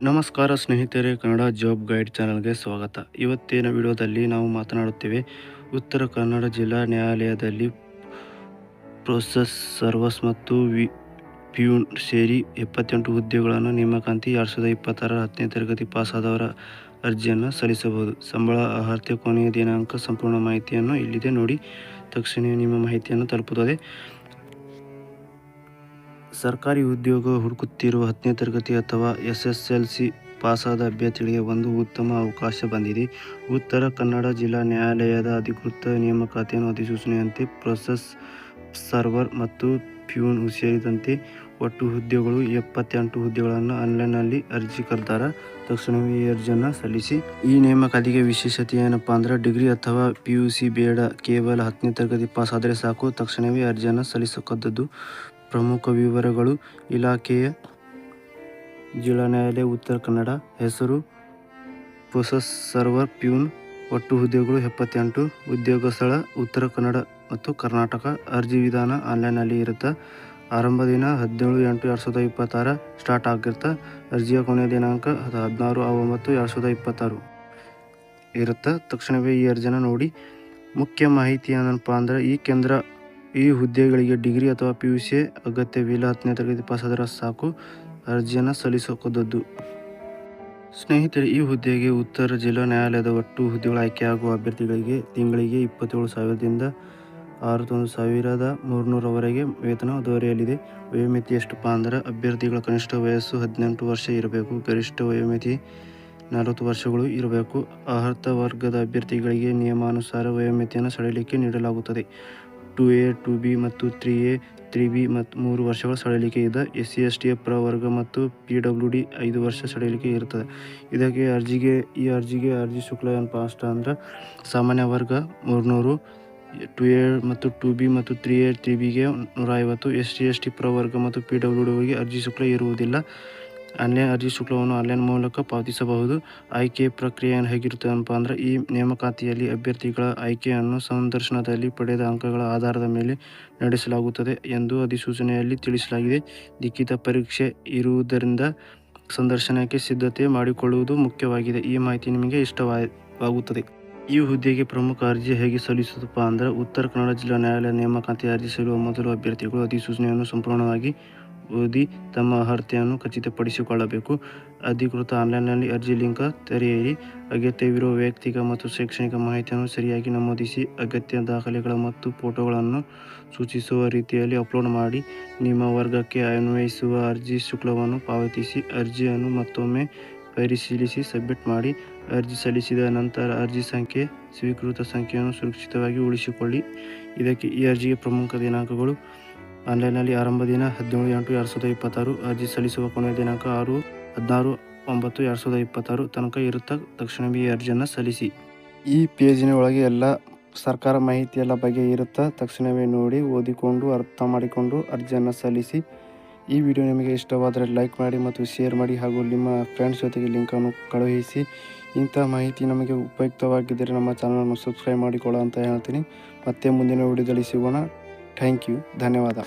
ನಮಸ್ಕಾರ ಸ್ನೇಹಿತರೆ, Kannada job guide ಚಾನಲ್ಗೆ ಸ್ವಾಗತ. ಇವತ್ತಿನ ವಿಡಿಯೋದಲ್ಲಿ ನಾವು ಮಾತನಾಡುತ್ತೇವೆ ಉತ್ತರ ಕನ್ನಡ ಜಿಲ್ಲಾ ನ್ಯಾಯಾಲಯದಲ್ಲಿ ಪ್ರೊಸೆಸ್ ಸರ್ವರ್ಸ್ ಮತ್ತು ಪ್ಯೂನ್ ಸೇರಿ 78 ಹುದ್ದೆಗಳನ್ನು ನೇಮಕಾತಿ 2026 10ನೇ ತರಗತಿ ಪಾಸಾದವರ ಅರ್ಜಿಯನ್ನು ಸಲ್ಲಿಸಬಹುದು. ಸಂಬಳ, ಅರ್ಹತೆ, ಕೊನೆಯ ದಿನಾಂಕ, ಸಂಪೂರ್ಣ ಮಾಹಿತಿಯನ್ನು ಇಲ್ಲಿದೆ ನೋಡಿ. ತಕ್ಷಣ ನಿಮ್ಮ ಮಾಹಿತಿಯನ್ನು ತಲುಪುತ್ತದೆ. ಸರ್ಕಾರಿ ಉದ್ಯೋಗ ಹುಡುಕುತ್ತಿರುವ 10ನೇ ತರಗತಿ ಅಥವಾ SSLC ಪಾಸಾದ ಅಭ್ಯರ್ಥಿಗಳಿಗೆ ಒಂದು ಉತ್ತಮ ಅವಕಾಶ ಬಂದಿದೆ. ಉತ್ತರ ಕನ್ನಡ ಜಿಲ್ಲಾ ನ್ಯಾಯಾಲಯದ ಅಧಿಕೃತ ನೇಮಕಾತಿ ಅಧಿಸೂಚನೆಯಂತೆ ಪ್ರೊಸೆಸ್ ಸರ್ವರ್ ಮತ್ತು ಪ್ಯೂನ್ ಸೇರಿದಂತೆ ಒಟ್ಟು ಹುದ್ದೆಗಳು 78 ಹುದ್ದೆಗಳನ್ನು ಆನ್ಲೈನ್ನಲ್ಲಿ ಅರ್ಜಿ ಕರೆದಾರ. ತಕ್ಷಣವೇ ಈ ಅರ್ಜಿಯನ್ನು ಸಲ್ಲಿಸಿ. ಈ ನೇಮಕಾತಿಗೆ ವಿಶೇಷತೆ ಏನಪ್ಪಾ ಅಂದ್ರೆ ಡಿಗ್ರಿ ಅಥವಾ PUC ಬೇಡ, ಕೇವಲ 10ನೇ ತರಗತಿ ಪಾಸ್ ಆದರೆ ಸಾಕು. ತಕ್ಷಣವೇ ಅರ್ಜಿಯನ್ನು ಸಲ್ಲಿಸತಕ್ಕದ್ದು. ಪ್ರಮುಖ ವಿವರಗಳು: ಇಲಾಖೆಯ ಜಿಲ್ಲಾ ನ್ಯಾಯಾಲಯ ಉತ್ತರ ಕನ್ನಡ, ಹೆಸರು ಪ್ರೊಸೆಸ್ ಸರ್ವರ್ ಪ್ಯೂನ್, ಒಟ್ಟು ಹುದ್ದೆಗಳು 78, ಉದ್ಯೋಗ ಸ್ಥಳ ಉತ್ತರ ಕನ್ನಡ ಮತ್ತು ಕರ್ನಾಟಕ. ಅರ್ಜಿ ವಿಧಾನ ಆನ್ಲೈನ್ನಲ್ಲಿ ಇರುತ್ತೆ. ಆರಂಭ ದಿನ 17/8/2026 ಸ್ಟಾರ್ಟ್ ಆಗಿರುತ್ತೆ. ಅರ್ಜಿಯ ಕೊನೆಯ ದಿನಾಂಕ 16/9/2026 ಇರುತ್ತೆ. ತಕ್ಷಣವೇ ಈ ಅರ್ಜಿನ ನೋಡಿ. ಮುಖ್ಯ ಮಾಹಿತಿ ಏನಪ್ಪ ಅಂದ್ರೆ ಈ ಹುದ್ದೆಗಳಿಗೆ ಡಿಗ್ರಿ ಅಥವಾ PUC ಅಗತ್ಯವಿಲ್ಲ. 10ನೇ ತರಗತಿ ಪಾಸಾದರೆ ಸಾಕು. ಅರ್ಜಿಯನ್ನು ಸಲ್ಲಿಸಬಹುದು. ಸ್ನೇಹಿತರೆ, ಈ ಹುದ್ದೆಗೆ ಉತ್ತರ ಜಿಲ್ಲಾ ನ್ಯಾಯಾಲಯದ ಒಟ್ಟು ಹುದ್ದೆಗಳು ಆಯ್ಕೆಯಾಗುವ ಅಭ್ಯರ್ಥಿಗಳಿಗೆ ತಿಂಗಳಿಗೆ 27,000ದಿಂದ 61,300ವರೆಗೆ ವೇತನ ದೊರೆಯಲಿದೆ. ವಯೋಮಿತಿ ಎಷ್ಟಪ್ಪ ಅಂದ್ರೆ ಅಭ್ಯರ್ಥಿಗಳ ಕನಿಷ್ಠ ವಯಸ್ಸು 18 ವರ್ಷ ಇರಬೇಕು. ಗರಿಷ್ಠ ವಯೋಮಿತಿ 40 ವರ್ಷಗಳು ಇರಬೇಕು. ಅರ್ಹತ ವರ್ಗದ ಅಭ್ಯರ್ಥಿಗಳಿಗೆ ನಿಯಮಾನುಸಾರ ವಯೋಮಿತಿಯನ್ನು ಸಡಿಲಿಕೆ ನೀಡಲಾಗುತ್ತದೆ. 2A, 2B ಮತ್ತು 3A, 3B ಮತ್ತು 3 ವರ್ಷಗಳ ಸಡಿಲಿಕೆ ಇದೆ. SC/ST ಪ್ರವರ್ಗ ಮತ್ತು PWD 5 ವರ್ಷ ಸಡಿಲಿಕೆ ಇರುತ್ತದೆ. ಇದಕ್ಕೆ ಈ ಅರ್ಜಿಗೆ ಅರ್ಜಿ ಶುಲ್ಕ ಏನಪ್ಪ ಅಂದ್ರೆ ಸಾಮಾನ್ಯ ವರ್ಗ 300, 2A ಮತ್ತು 2B ಮತ್ತು 3A, 3Bಗೆ 150, SC/ST ಪ್ರವರ್ಗ ಮತ್ತು PWDಗೆ ಅರ್ಜಿ ಶುಲ್ಕ ಇರುವುದಿಲ್ಲ. ಆನ್ಲೈನ್ ಅರ್ಜಿ ಶುಲ್ಕವನ್ನು ಆನ್ಲೈನ್ ಮೂಲಕ ಪಾವತಿಸಬಹುದು. ಆಯ್ಕೆ ಪ್ರಕ್ರಿಯೆ ಹೇಗಿರುತ್ತದೆಪ್ಪ ಅಂದ್ರೆ ಈ ನೇಮಕಾತಿಯಲ್ಲಿ ಅಭ್ಯರ್ಥಿಗಳ ಆಯ್ಕೆಯನ್ನು ಸಂದರ್ಶನದಲ್ಲಿ ಪಡೆದ ಅಂಕಗಳ ಆಧಾರದ ಮೇಲೆ ನಡೆಸಲಾಗುತ್ತದೆ ಎಂದು ಅಧಿಸೂಚನೆಯಲ್ಲಿ ತಿಳಿಸಲಾಗಿದೆ. ಲಿಖಿತ ಪರೀಕ್ಷೆ ಇರುವುದರಿಂದ ಸಂದರ್ಶನಕ್ಕೆ ಸಿದ್ಧತೆ ಮಾಡಿಕೊಳ್ಳುವುದು ಮುಖ್ಯವಾಗಿದೆ. ಈ ಮಾಹಿತಿ ನಿಮಗೆ ಇಷ್ಟವಾಗುತ್ತದೆ. ಈ ಹುದ್ದೆಗೆ ಪ್ರಮುಖ ಅರ್ಜಿ ಹೇಗೆ ಸಲ್ಲಿಸುತ್ತಪ್ಪ ಅಂದ್ರೆ ಉತ್ತರ ಕನ್ನಡ ಜಿಲ್ಲಾ ನ್ಯಾಯಾಲಯ ನೇಮಕಾತಿ ಅರ್ಜಿ ಸಲ್ಲಿಸುವ ಮೊದಲು ಅಭ್ಯರ್ಥಿಗಳು ಅಧಿಸೂಚನೆಯನ್ನು ಸಂಪೂರ್ಣವಾಗಿ ಓದಿ ತಮ್ಮ ಅರ್ಹತೆಯನ್ನು ಖಚಿತಪಡಿಸಿಕೊಳ್ಳಬೇಕು. ಅಧಿಕೃತ ಆನ್ಲೈನ್ನಲ್ಲಿ ಅರ್ಜಿ ಲಿಂಕ್ ತೆರೆಯಿರಿ. ಅಗತ್ಯವಿರುವ ವೈಯಕ್ತಿಕ ಮತ್ತು ಶೈಕ್ಷಣಿಕ ಮಾಹಿತಿಯನ್ನು ಸರಿಯಾಗಿ ನಮೂದಿಸಿ. ಅಗತ್ಯ ದಾಖಲೆಗಳ ಮತ್ತು ಫೋಟೋಗಳನ್ನು ಸೂಚಿಸುವ ರೀತಿಯಲ್ಲಿ ಅಪ್ಲೋಡ್ ಮಾಡಿ. ನಿಮ್ಮ ವರ್ಗಕ್ಕೆ ಅನ್ವಯಿಸುವ ಅರ್ಜಿ ಶುಲ್ಕವನ್ನು ಪಾವತಿಸಿ. ಅರ್ಜಿಯನ್ನು ಮತ್ತೊಮ್ಮೆ ಪರಿಶೀಲಿಸಿ ಸಬ್ಮಿಟ್ ಮಾಡಿ. ಅರ್ಜಿ ಸಲ್ಲಿಸಿದ ನಂತರ ಅರ್ಜಿ ಸಂಖ್ಯೆ, ಸ್ವೀಕೃತ ಸಂಖ್ಯೆಯನ್ನು ಸುರಕ್ಷಿತವಾಗಿ ಉಳಿಸಿಕೊಳ್ಳಿ. ಈ ಅರ್ಜಿಗೆ ಪ್ರಮುಖ ದಿನಾಂಕಗಳು: ಆನ್ಲೈನ್ನಲ್ಲಿ ಆರಂಭ ದಿನ 17/8/2026, ಅರ್ಜಿ ಸಲ್ಲಿಸುವ ಕೊನೆಯ ದಿನಾಂಕ 16/9/2026 ತನಕ ಇರುತ್ತೆ. ತಕ್ಷಣವೇ ಈ ಅರ್ಜಿಯನ್ನು ಸಲ್ಲಿಸಿ. ಈ ಪೇಜಿನ ಒಳಗೆ ಎಲ್ಲ ಸರ್ಕಾರ ಮಾಹಿತಿ ಎಲ್ಲ ಬಗ್ಗೆ ಇರುತ್ತೆ. ತಕ್ಷಣವೇ ನೋಡಿ, ಓದಿಕೊಂಡು ಅರ್ಥ ಮಾಡಿಕೊಂಡು ಅರ್ಜಿಯನ್ನು ಸಲ್ಲಿಸಿ. ಈ ವಿಡಿಯೋ ನಿಮಗೆ ಇಷ್ಟವಾದರೆ ಲೈಕ್ ಮಾಡಿ ಮತ್ತು ಶೇರ್ ಮಾಡಿ ಹಾಗೂ ನಿಮ್ಮ ಫ್ರೆಂಡ್ಸ್ ಜೊತೆಗೆ ಲಿಂಕನ್ನು ಕಳುಹಿಸಿ. ಇಂಥ ಮಾಹಿತಿ ನಮಗೆ ಉಪಯುಕ್ತವಾಗಿದ್ದರೆ ನಮ್ಮ ಚಾನಲನ್ನು ಸಬ್ಸ್ಕ್ರೈಬ್ ಮಾಡಿಕೊಳ್ಳ ಅಂತ ಹೇಳ್ತೀನಿ. ಮತ್ತೆ ಮುಂದಿನ ವಿಡಿಯೋದಲ್ಲಿ ಸಿಗೋಣ. Thank you. ಧನ್ಯವಾದ.